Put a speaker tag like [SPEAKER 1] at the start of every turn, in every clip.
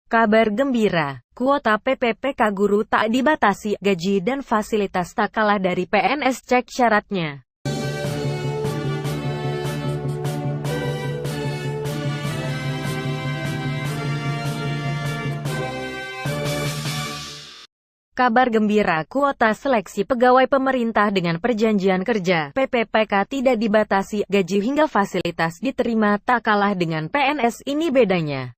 [SPEAKER 1] Kabar gembira, kuota PPPK guru tak dibatasi, gaji dan fasilitas tak kalah dari PNS, cek syaratnya. Kabar gembira, kuota seleksi pegawai pemerintah dengan perjanjian kerja (PPPK) tidak dibatasi, gaji hingga fasilitas diterima tak kalah dengan PNS. Ini bedanya.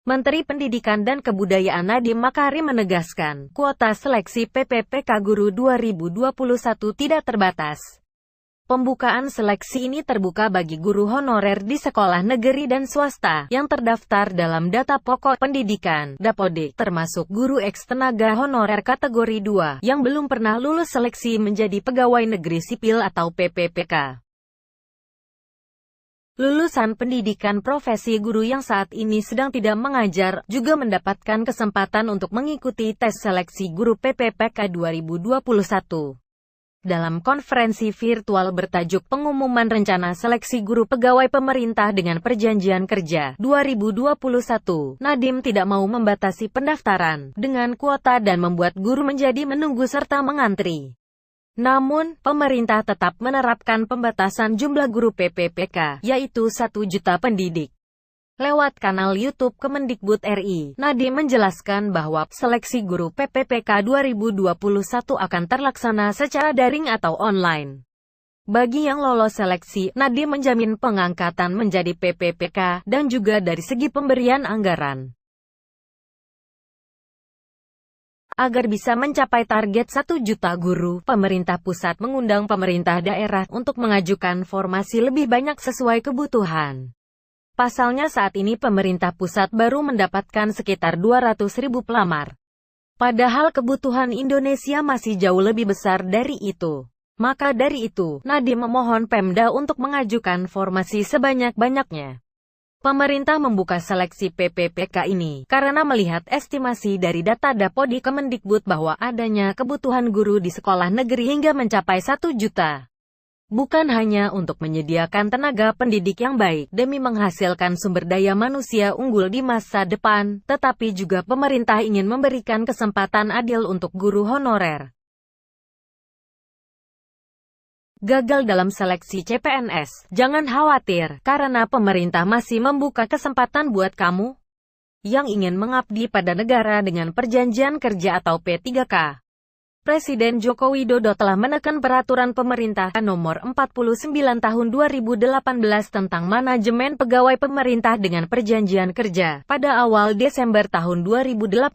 [SPEAKER 1] Menteri Pendidikan dan Kebudayaan Nadiem Makarim menegaskan, kuota seleksi PPPK Guru 2021 tidak terbatas. Pembukaan seleksi ini terbuka bagi guru honorer di sekolah negeri dan swasta yang terdaftar dalam data pokok pendidikan (Dapodik), termasuk guru eks tenaga honorer kategori 2 yang belum pernah lulus seleksi menjadi pegawai negeri sipil atau PPPK. Lulusan pendidikan profesi guru yang saat ini sedang tidak mengajar juga mendapatkan kesempatan untuk mengikuti tes seleksi guru PPPK 2021. Dalam konferensi virtual bertajuk Pengumuman Rencana Seleksi Guru Pegawai Pemerintah dengan Perjanjian Kerja 2021, Nadiem tidak mau membatasi pendaftaran dengan kuota dan membuat guru menjadi menunggu serta mengantri. Namun, pemerintah tetap menerapkan pembatasan jumlah guru PPPK, yaitu 1 juta pendidik. Lewat kanal YouTube Kemendikbud RI, Nadiem menjelaskan bahwa seleksi guru PPPK 2021 akan terlaksana secara daring atau online. Bagi yang lolos seleksi, Nadiem menjamin pengangkatan menjadi PPPK dan juga dari segi pemberian anggaran. Agar bisa mencapai target 1 juta guru, pemerintah pusat mengundang pemerintah daerah untuk mengajukan formasi lebih banyak sesuai kebutuhan. Pasalnya saat ini pemerintah pusat baru mendapatkan sekitar 200.000 pelamar. Padahal kebutuhan Indonesia masih jauh lebih besar dari itu. Maka dari itu, Nadiem memohon Pemda untuk mengajukan formasi sebanyak-banyaknya. Pemerintah membuka seleksi PPPK ini karena melihat estimasi dari data Dapodik Kemendikbud bahwa adanya kebutuhan guru di sekolah negeri hingga mencapai 1 juta. Bukan hanya untuk menyediakan tenaga pendidik yang baik demi menghasilkan sumber daya manusia unggul di masa depan, tetapi juga pemerintah ingin memberikan kesempatan adil untuk guru honorer. Gagal dalam seleksi CPNS? Jangan khawatir, karena pemerintah masih membuka kesempatan buat kamu yang ingin mengabdi pada negara dengan perjanjian kerja atau P3K. Presiden Joko Widodo telah menekan peraturan pemerintah nomor 49 tahun 2018 tentang manajemen pegawai pemerintah dengan perjanjian kerja pada awal Desember tahun 2018.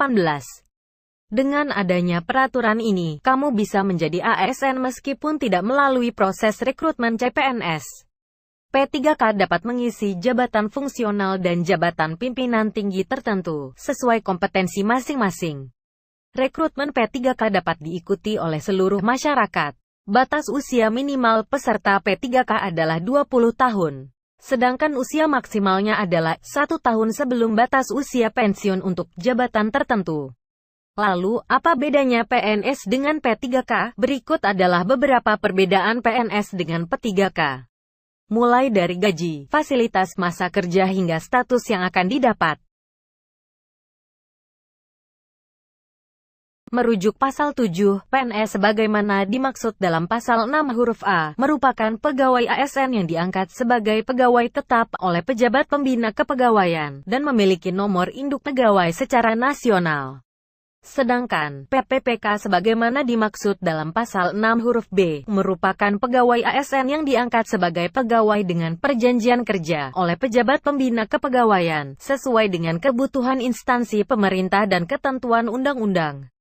[SPEAKER 1] Dengan adanya peraturan ini, kamu bisa menjadi ASN meskipun tidak melalui proses rekrutmen CPNS. P3K dapat mengisi jabatan fungsional dan jabatan pimpinan tinggi tertentu sesuai kompetensi masing-masing. Rekrutmen P3K dapat diikuti oleh seluruh masyarakat. Batas usia minimal peserta P3K adalah 20 tahun. Sedangkan usia maksimalnya adalah 1 tahun sebelum batas usia pensiun untuk jabatan tertentu. Lalu, apa bedanya PNS dengan P3K? Berikut adalah beberapa perbedaan PNS dengan P3K. Mulai dari gaji, fasilitas masa kerja hingga status yang akan didapat. Merujuk Pasal 7, PNS sebagaimana dimaksud dalam Pasal 6 huruf A, merupakan pegawai ASN yang diangkat sebagai pegawai tetap oleh pejabat pembina kepegawaian, dan memiliki nomor induk pegawai secara nasional. Sedangkan, PPPK sebagaimana dimaksud dalam Pasal 6 huruf B, merupakan pegawai ASN yang diangkat sebagai pegawai dengan perjanjian kerja oleh pejabat pembina kepegawaian, sesuai dengan kebutuhan instansi pemerintah dan ketentuan undang-undang.